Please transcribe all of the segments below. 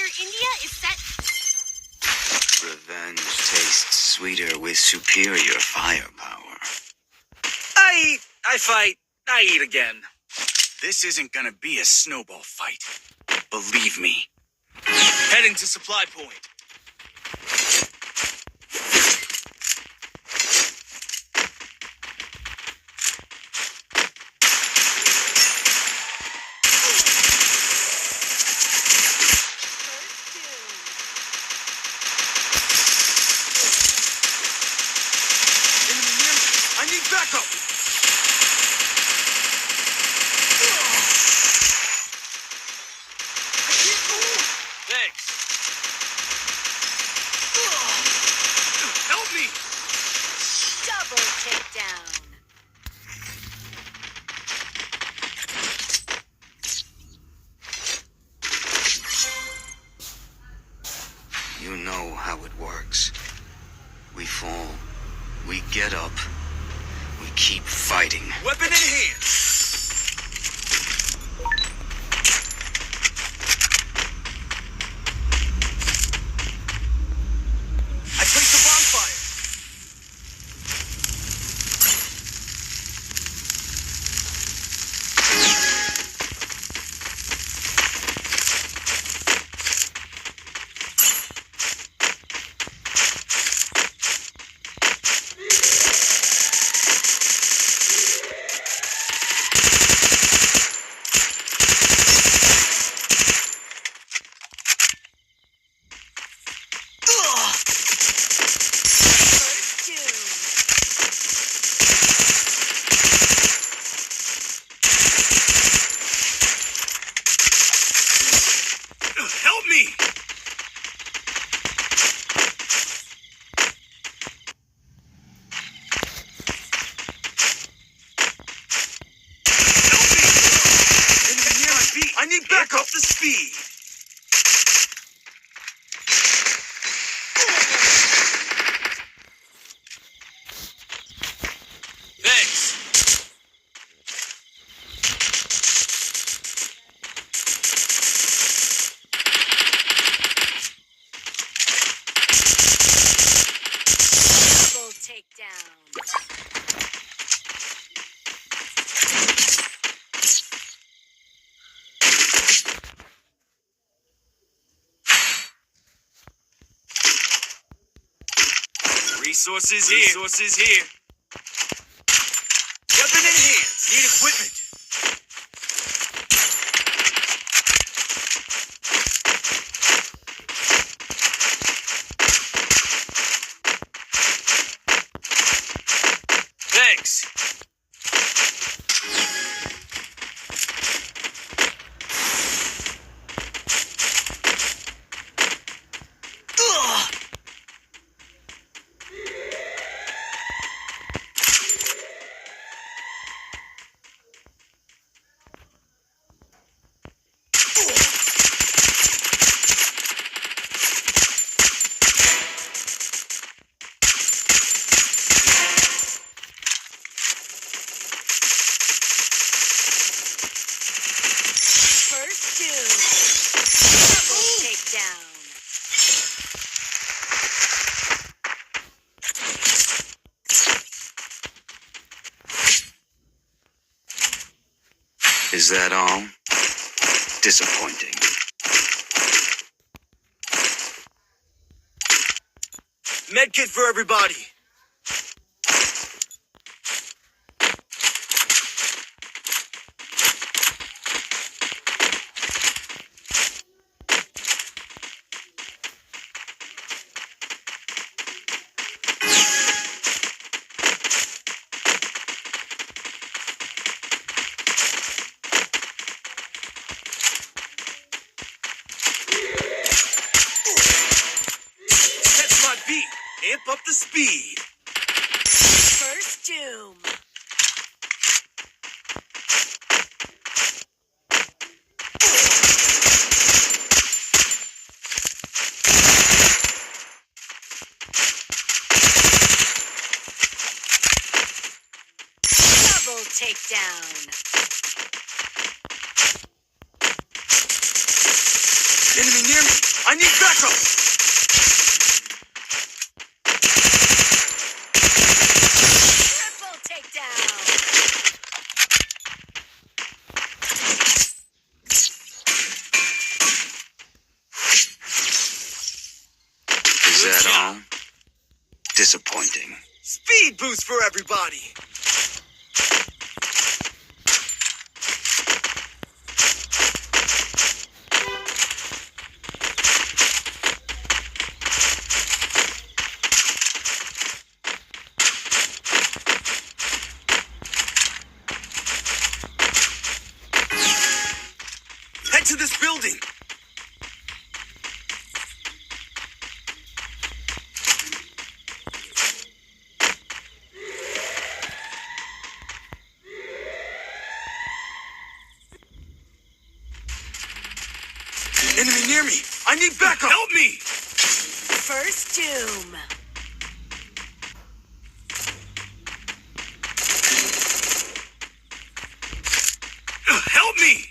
India is set. Revenge tastes sweeter with superior firepower. I eat, I fight, I eat again. This isn't gonna be a snowball fight. Believe me. Heading to supply point. I need backup! Thanks. Help me! Double takedown. You know how it works. We fall, we get up, we keep fighting. Weapon in hand. I placed a bonfire. First doom. Help me! I need backup to speed. Thanks. Double takedown. Resources here. Resources here. Weapon in hand. Need equipment. Thanks. First doom. Double takedown. Is that all? Disappointing. Medkit for everybody. Catch my beat. Amp up the speed. First doom. Double takedown. Enemy near me. need backup! Triple takedown. Is that all? Disappointing. Speed boost for everybody! Head to this building! Enemy near me! I need backup! Help me! First doom. Help me!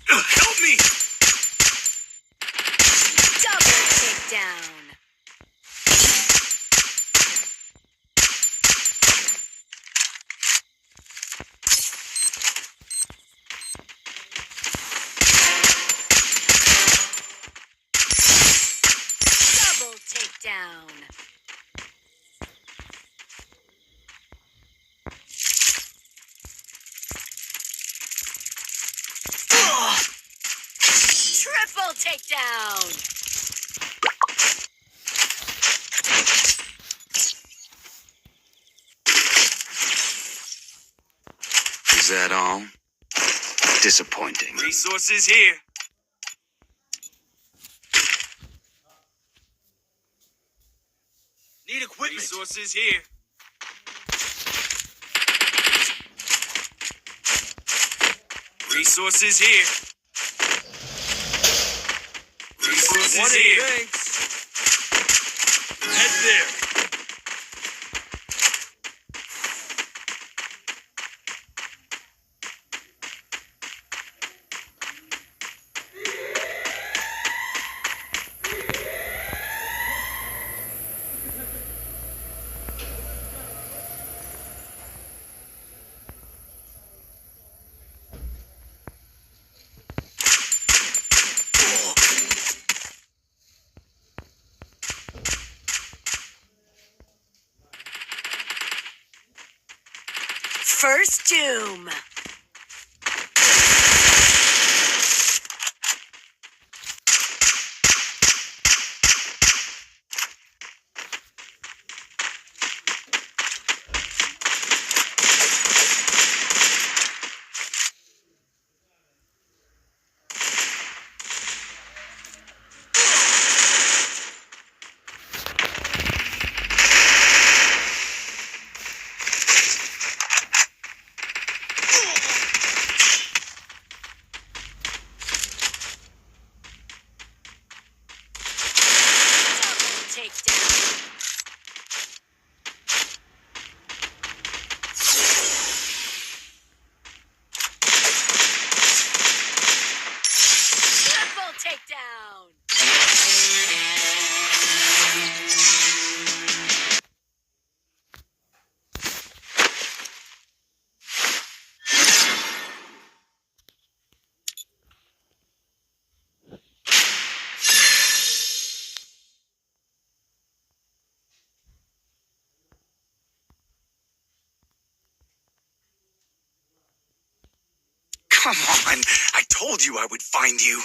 Help me! Double takedown. Double takedown. Triple takedown. Is that all? Disappointing. Resources here. Need equipment. Resources here. Resources here. Resources here. Thanks. Head there. First doom. Double takedown. Triple takedown. Come on! I told you I would find you!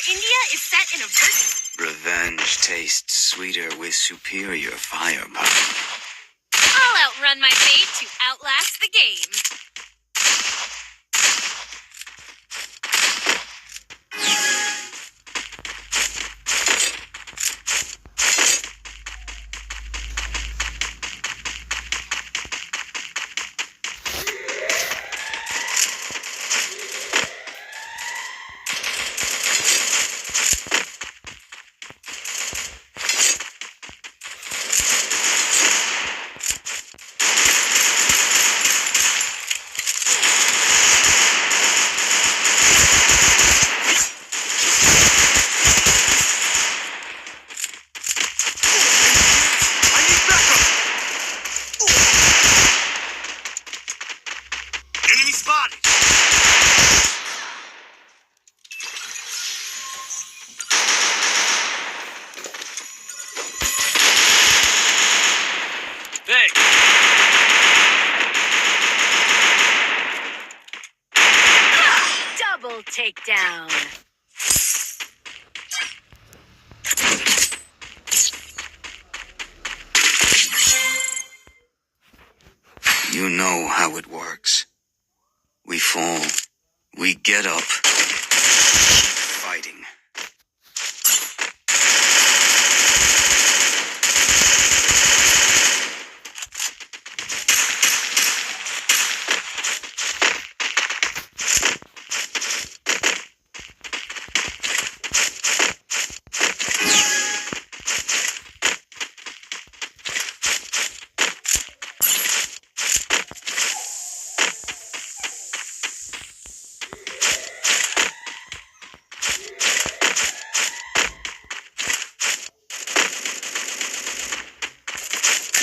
India is set in a Revenge tastes sweeter with superior firepower. I'll outrun my fate to outlast the game. I need backup! Enemy spotted! Thanks. Double takedown. You know how it works. We fall. We get up. Fighting.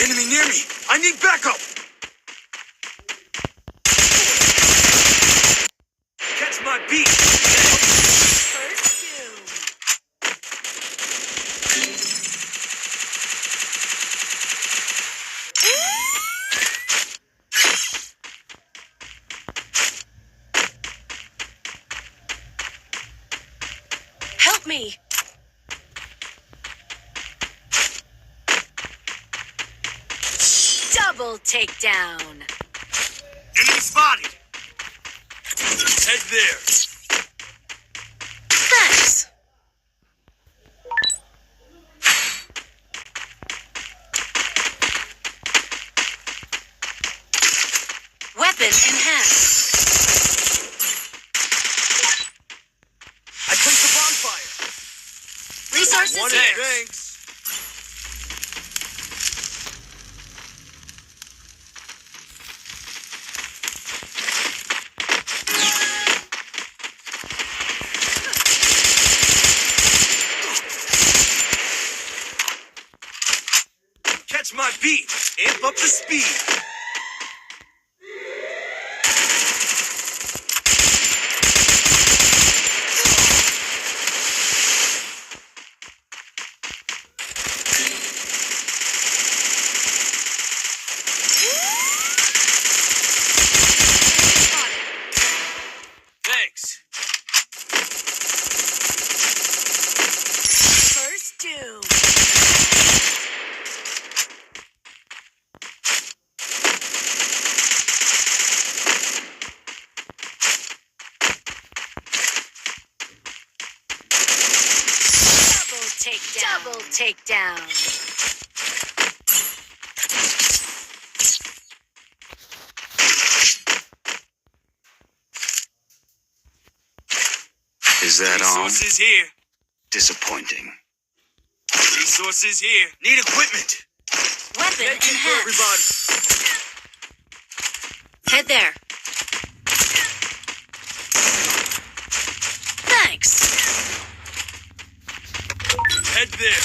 Enemy near me! I need backup! Catch my beat! First doom. Help me. Double takedown. Enemy spotted! Head there! Thanks. Weapon enhanced. I placed a bonfire! Resources One here. thanks! Catch my beat! Amp up the speed! Thanks! First doom. Double takedown. Is that all? Resources here! Disappointing. Resources here! Need equipment! Weapon Get in for enhanced. everybody! Head there. Thanks. Head there!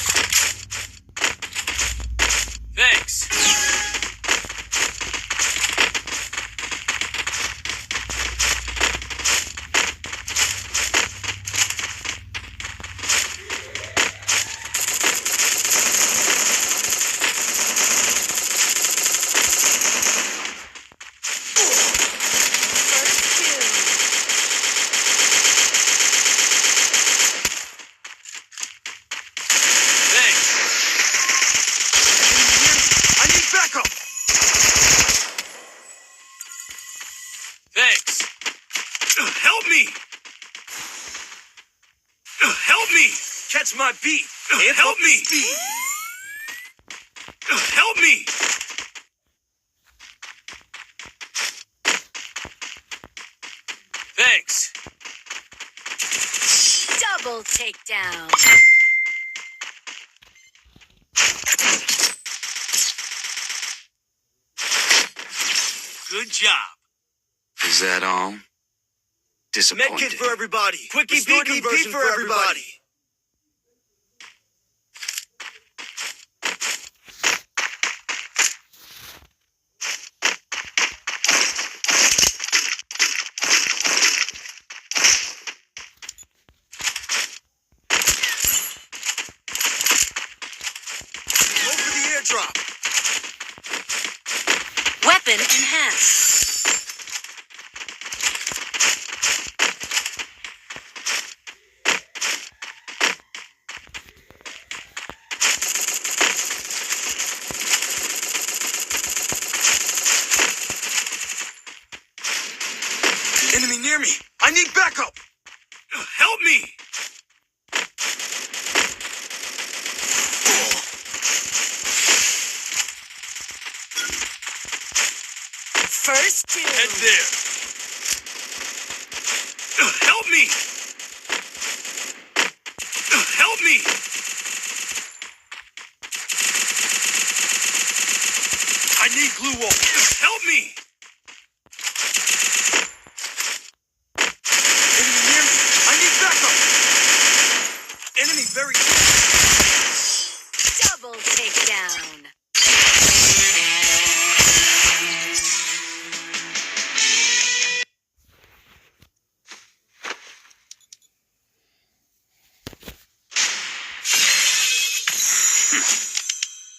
Thanks! backup! Thanks. Help me! Help me! Catch my beat! Help me! Help me! Thanks. Double takedown. Good job. Is that all? Disappointing. Medkit for everybody. Quick EP conversion for everybody. Go for the airdrop. Weapon enhanced. Enemy near me. I need backup. Help me. First two. Head there. Help me. Help me. I need glue wall. Help me. Enemy near me. I need backup. Enemy very close. Double takedown.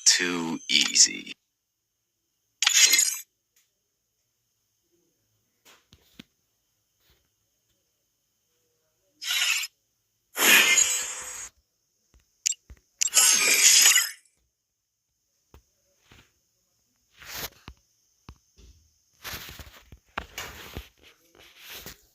Too easy.